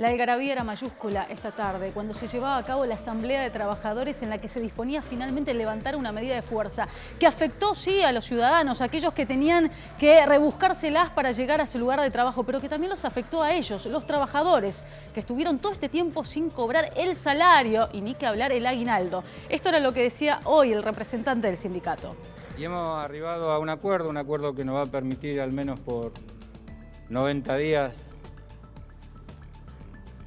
La algarabía era mayúscula esta tarde, cuando se llevaba a cabo la asamblea de trabajadores en la que se disponía finalmente levantar una medida de fuerza que afectó, sí, a los ciudadanos, a aquellos que tenían que rebuscárselas para llegar a su lugar de trabajo, pero que también los afectó a ellos, los trabajadores, que estuvieron todo este tiempo sin cobrar el salario y ni que hablar el aguinaldo. Esto era lo que decía hoy el representante del sindicato. Y hemos arribado a un acuerdo que nos va a permitir al menos por 90 días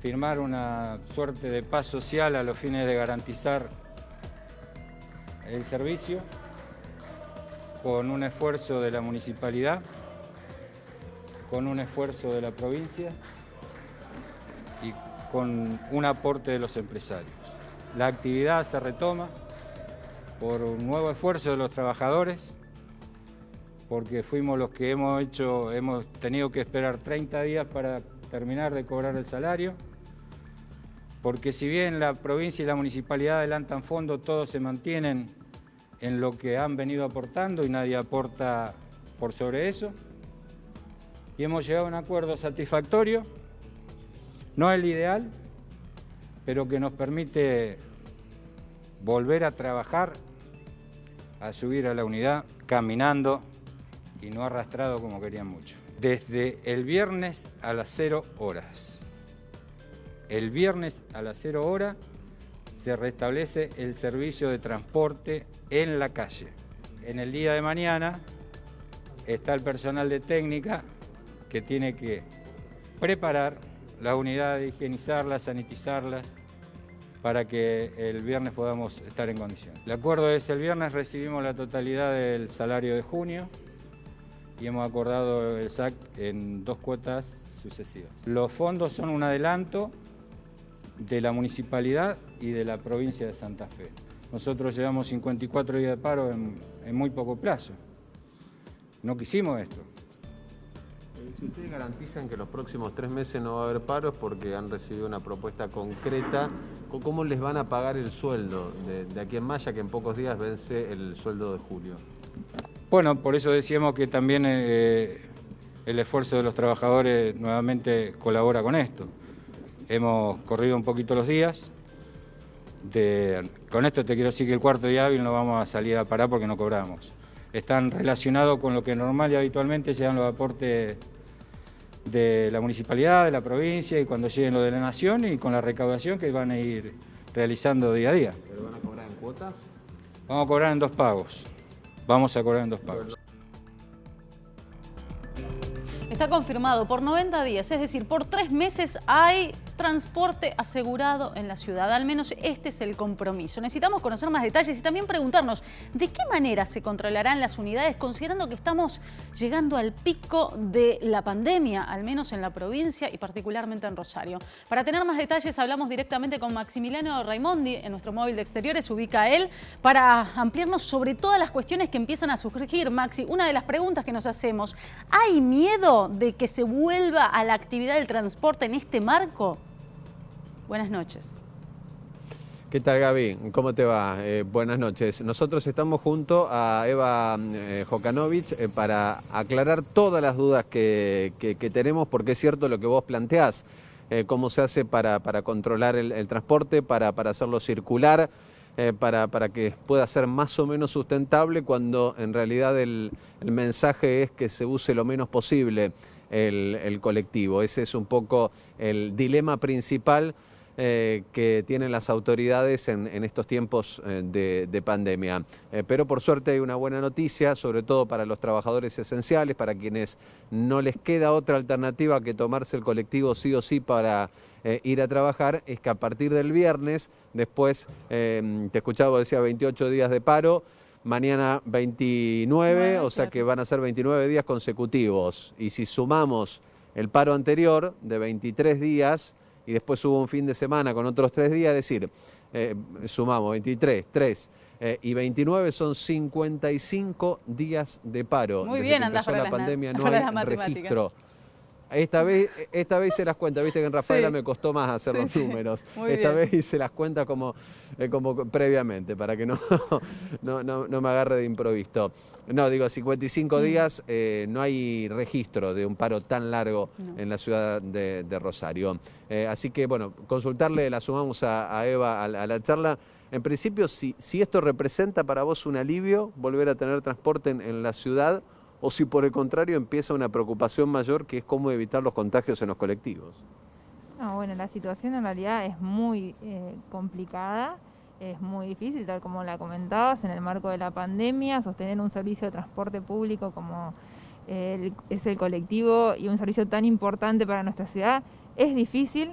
firmar una suerte de paz social a los fines de garantizar el servicio con un esfuerzo de la municipalidad, con un esfuerzo de la provincia y con un aporte de los empresarios. La actividad se retoma por un nuevo esfuerzo de los trabajadores, porque fuimos los que hemos tenido que esperar 30 días para terminar de cobrar el salario, porque si bien la provincia y la municipalidad adelantan fondos, todos se mantienen en lo que han venido aportando y nadie aporta por sobre eso. Y hemos llegado a un acuerdo satisfactorio, no el ideal, pero que nos permite volver a trabajar, a subir a la unidad caminando y no arrastrado como querían muchos. Desde el viernes a las 0 horas. El viernes a las 0 horas se restablece el servicio de transporte en la calle. En el día de mañana está el personal de técnica que tiene que preparar las unidades, higienizarlas, sanitizarlas, para que el viernes podamos estar en condiciones. El acuerdo es el viernes recibimos la totalidad del salario de junio y hemos acordado el SAC en 2 cuotas sucesivas. Los fondos son un adelanto de la municipalidad y de la provincia de Santa Fe. Nosotros llevamos 54 días de paro en muy poco plazo. No quisimos esto. Si ustedes garantizan que los próximos 3 meses no va a haber paros porque han recibido una propuesta concreta, ¿cómo les van a pagar el sueldo de aquí en Maya, que en pocos días vence el sueldo de julio? Bueno, por eso decíamos que también el esfuerzo de los trabajadores nuevamente colabora con esto. Hemos corrido un poquito los días. Con esto te quiero decir que el cuarto día hábil no vamos a salir a parar porque no cobramos. Están relacionados con lo que normal y habitualmente llegan los aportes de la municipalidad, de la provincia y cuando lleguen lo de la nación y con la recaudación que van a ir realizando día a día. ¿Pero van a cobrar en cuotas? Vamos a cobrar en 2 pagos. Vamos a cobrar en 2 pagos. Está confirmado por 90 días, es decir, por 3 meses hay transporte asegurado en la ciudad. Al menos este es el compromiso. Necesitamos conocer más detalles y también preguntarnos de qué manera se controlarán las unidades, considerando que estamos llegando al pico de la pandemia, al menos en la provincia y particularmente en Rosario. Para tener más detalles hablamos directamente con Maximiliano Raimondi en nuestro móvil de exteriores, se ubica él, para ampliarnos sobre todas las cuestiones que empiezan a surgir. Maxi, una de las preguntas que nos hacemos, ¿hay miedo de que se vuelva a la actividad del transporte en este marco? Buenas noches. ¿Qué tal, Gaby? ¿Cómo te va? Buenas noches. Nosotros estamos junto a Eva Jokanovic para aclarar todas las dudas que tenemos, porque es cierto lo que vos planteás, cómo se hace para controlar el transporte, para hacerlo circular, para que pueda ser más o menos sustentable, cuando en realidad el mensaje es que se use lo menos posible el colectivo. Ese es un poco el dilema principal que tienen las autoridades en estos tiempos de pandemia. Pero por suerte hay una buena noticia, sobre todo para los trabajadores esenciales, para quienes no les queda otra alternativa que tomarse el colectivo sí o sí para ir a trabajar, es que a partir del viernes, después, te escuchaba, decía 28 días de paro, mañana 29, o sea que van a ser 29 días consecutivos. Y si sumamos el paro anterior de 23 días, y después hubo un fin de semana con otros 3 días, es decir, sumamos 23, 3 y 29 son 55 días de paro. Muy Desde bien, que andás empezó para la pandemia no hay registro. Esta vez hice las cuentas, viste que en Rafaela Sí. me costó más hacer los números. Muy Esta bien. vez hice las cuentas como previamente, para que no, no me agarre de improviso. No, digo, 55 días, no hay registro de un paro tan largo en la ciudad de Rosario. Así que, bueno, consultarle, la sumamos a Eva a la charla. En principio, si esto representa para vos un alivio, volver a tener transporte en la ciudad, o si por el contrario empieza una preocupación mayor, que es cómo evitar los contagios en los colectivos. No, bueno, la situación en realidad es muy complicada, es muy difícil, tal como la comentabas, en el marco de la pandemia, sostener un servicio de transporte público como es el colectivo y un servicio tan importante para nuestra ciudad. Es difícil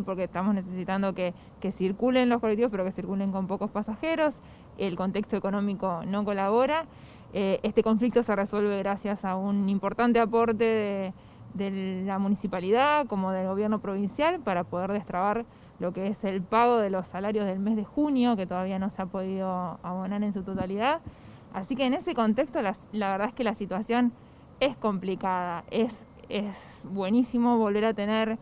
porque estamos necesitando que circulen los colectivos, pero que circulen con pocos pasajeros, el contexto económico no colabora. Este conflicto se resuelve gracias a un importante aporte de la municipalidad como del gobierno provincial para poder destrabar lo que es el pago de los salarios del mes de junio, que todavía no se ha podido abonar en su totalidad. Así que en ese contexto la verdad es que la situación es complicada. Es buenísimo volver a tener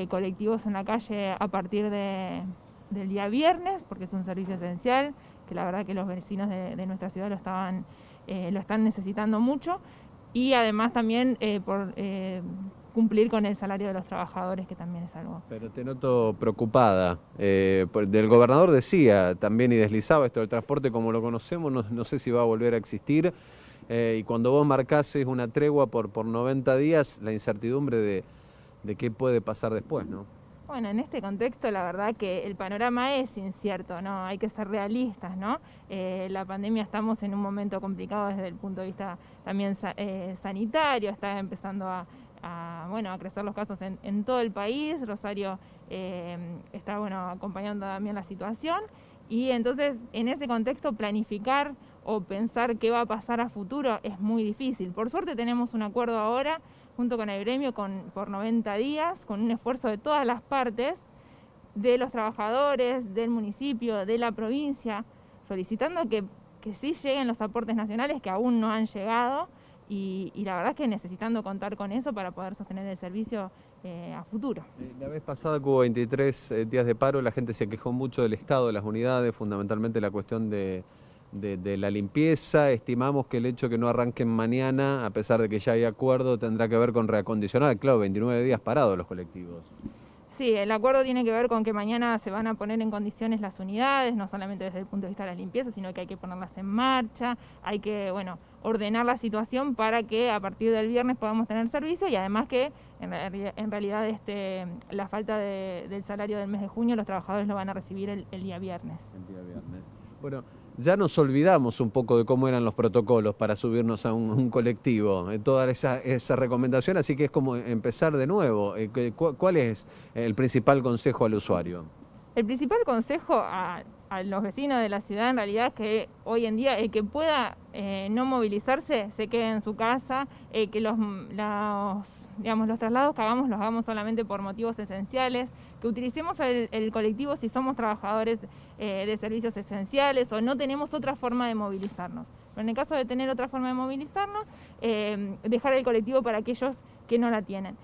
colectivos en la calle a partir del día viernes, porque es un servicio esencial, que la verdad que los vecinos de nuestra ciudad lo están necesitando mucho, y además también por cumplir con el salario de los trabajadores, que también es algo. Pero te noto preocupada. Del gobernador decía también y deslizaba esto del transporte como lo conocemos, no sé si va a volver a existir. Y cuando vos marcases una tregua por 90 días, la incertidumbre de qué puede pasar después, ¿no? Bueno, en este contexto la verdad que el panorama es incierto, ¿no? Hay que ser realistas, ¿no? La pandemia, estamos en un momento complicado desde el punto de vista también sanitario, está empezando a crecer los casos en todo el país. Rosario está acompañando también la situación, y entonces en ese contexto planificar o pensar qué va a pasar a futuro es muy difícil. Por suerte tenemos un acuerdo ahora junto con el gremio por 90 días, con un esfuerzo de todas las partes, de los trabajadores, del municipio, de la provincia, solicitando que sí lleguen los aportes nacionales que aún no han llegado, y la verdad es que necesitando contar con eso para poder sostener el servicio a futuro. La vez pasada que hubo 23 días de paro, la gente se quejó mucho del estado de las unidades, fundamentalmente la cuestión de la limpieza. Estimamos que el hecho de que no arranquen mañana, a pesar de que ya hay acuerdo, tendrá que ver con reacondicionar, claro, 29 días parados los colectivos. Sí, el acuerdo tiene que ver con que mañana se van a poner en condiciones las unidades, no solamente desde el punto de vista de la limpieza, sino que hay que ponerlas en marcha, hay que, ordenar la situación para que a partir del viernes podamos tener servicio, y además que en realidad la falta del salario del mes de junio los trabajadores lo van a recibir el día viernes. El día viernes. Bueno, ya nos olvidamos un poco de cómo eran los protocolos para subirnos a un colectivo, toda esa recomendación, así que es como empezar de nuevo. ¿Cuál es el principal consejo al usuario? El principal consejo a los vecinos de la ciudad en realidad es que hoy en día el que pueda no movilizarse se quede en su casa, que los traslados que hagamos los hagamos solamente por motivos esenciales, que utilicemos el colectivo si somos trabajadores de servicios esenciales o no tenemos otra forma de movilizarnos. Pero en el caso de tener otra forma de movilizarnos, dejar el colectivo para aquellos que no la tienen.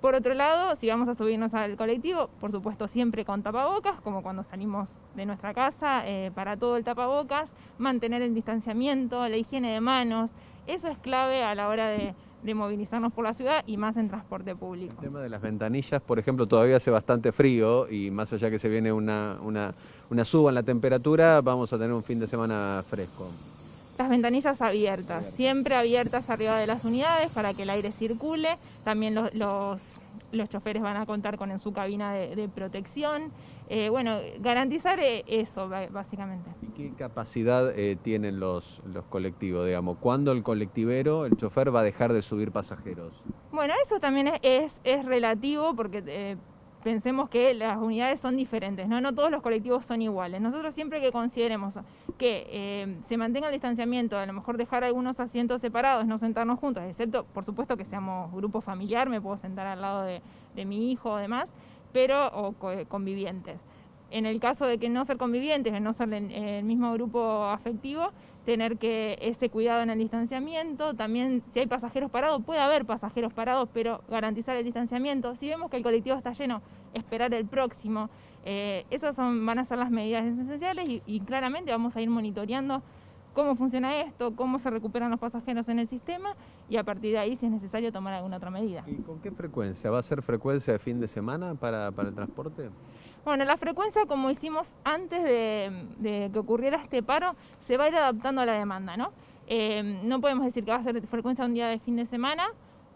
Por otro lado, si vamos a subirnos al colectivo, por supuesto siempre con tapabocas, como cuando salimos de nuestra casa, para todo el tapabocas, mantener el distanciamiento, la higiene de manos, eso es clave a la hora de movilizarnos por la ciudad y más en transporte público. El tema de las ventanillas, por ejemplo, todavía hace bastante frío y más allá que se viene una suba en la temperatura, vamos a tener un fin de semana fresco. Las ventanillas abiertas, siempre abiertas arriba de las unidades para que el aire circule. También los choferes van a contar con en su cabina de protección. Garantizar eso, básicamente. ¿Y qué capacidad tienen los colectivos, digamos? ¿Cuándo el colectivero, el chofer, va a dejar de subir pasajeros? Bueno, eso también es relativo porque pensemos que las unidades son diferentes, ¿no? No todos los colectivos son iguales. Nosotros siempre que consideremos que se mantenga el distanciamiento, a lo mejor dejar algunos asientos separados, no sentarnos juntos, excepto, por supuesto, que seamos grupo familiar, me puedo sentar al lado de mi hijo o demás, o convivientes. en el caso de que no ser convivientes, de no ser el mismo grupo afectivo, tener que ese cuidado en el distanciamiento. También si hay pasajeros parados, puede haber pasajeros parados, pero garantizar el distanciamiento. Si vemos que el colectivo está lleno, esperar el próximo. Esas van a ser las medidas esenciales y claramente vamos a ir monitoreando cómo funciona esto, cómo se recuperan los pasajeros en el sistema y a partir de ahí, si es necesario, tomar alguna otra medida. ¿Y con qué frecuencia? ¿Va a ser frecuencia de fin de semana para el transporte? Bueno, la frecuencia, como hicimos antes de que ocurriera este paro, se va a ir adaptando a la demanda, ¿no? No podemos decir que va a ser frecuencia un día de fin de semana,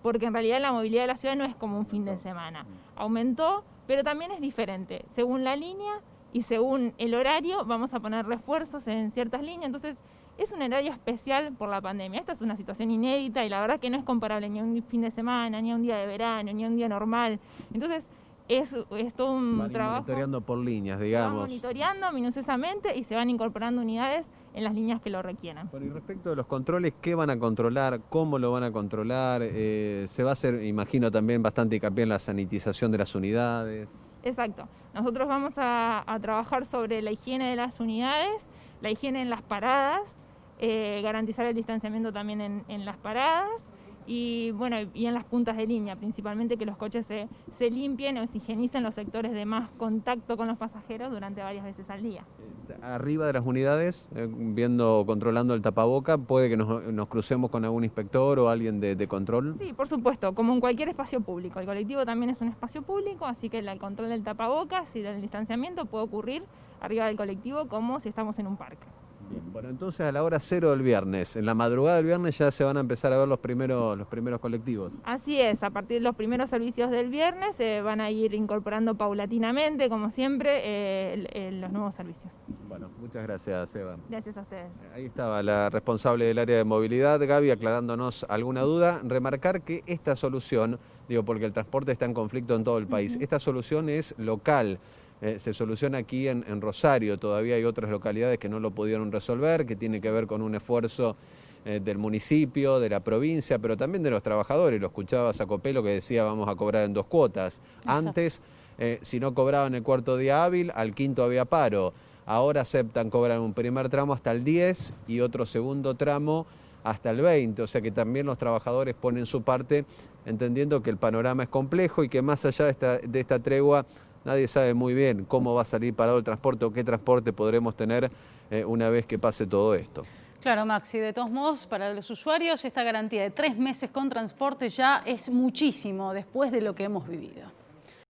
porque en realidad la movilidad de la ciudad no es como un fin de semana. Aumentó, pero también es diferente. Según la línea y según el horario, vamos a poner refuerzos en ciertas líneas. Entonces, es un horario especial por la pandemia. Esta es una situación inédita y la verdad que no es comparable ni a un fin de semana, ni a un día de verano, ni a un día normal. Entonces, es todo un trabajo. Monitoreando por líneas, Se digamos. van monitoreando minuciosamente y se van incorporando unidades en las líneas que lo requieran. Bueno, y respecto de los controles, ¿qué van a controlar? ¿Cómo lo van a controlar? Se va a hacer, imagino, también bastante hincapié en la sanitización de las unidades. Exacto. Nosotros vamos a trabajar sobre la higiene de las unidades, la higiene en las paradas, garantizar el distanciamiento también en las paradas y bueno, y en las puntas de línea, principalmente que los coches se limpien o se higienicen los sectores de más contacto con los pasajeros durante varias veces al día. Arriba de las unidades, controlando el tapaboca, puede que nos crucemos con algún inspector o alguien de control. Sí, por supuesto, como en cualquier espacio público. El colectivo también es un espacio público, así que el control del tapabocas y del distanciamiento puede ocurrir arriba del colectivo como si estamos en un parque. Bien, bueno, entonces a la hora 0 del viernes, en la madrugada del viernes ya se van a empezar a ver los primeros colectivos. Así es, a partir de los primeros servicios del viernes se van a ir incorporando paulatinamente, como siempre, los nuevos servicios. Bueno, muchas gracias, Eva. Gracias a ustedes. Ahí estaba la responsable del área de movilidad, Gaby, aclarándonos alguna duda. Remarcar que esta solución, porque el transporte está en conflicto en todo el país, esta solución es local. Se soluciona aquí en Rosario, todavía hay otras localidades que no lo pudieron resolver, que tiene que ver con un esfuerzo del municipio, de la provincia, pero también de los trabajadores. Lo escuchaba Sacopelo que decía vamos a cobrar en 2 cuotas. Exacto. Antes, si no cobraban el cuarto día hábil, al quinto había paro. Ahora aceptan cobrar un primer tramo hasta el 10 y otro segundo tramo hasta el 20, o sea que también los trabajadores ponen su parte, entendiendo que el panorama es complejo y que más allá de esta tregua, nadie sabe muy bien cómo va a salir parado el transporte o qué transporte podremos tener una vez que pase todo esto. Claro, Maxi, de todos modos, para los usuarios esta garantía de 3 meses con transporte ya es muchísimo después de lo que hemos vivido.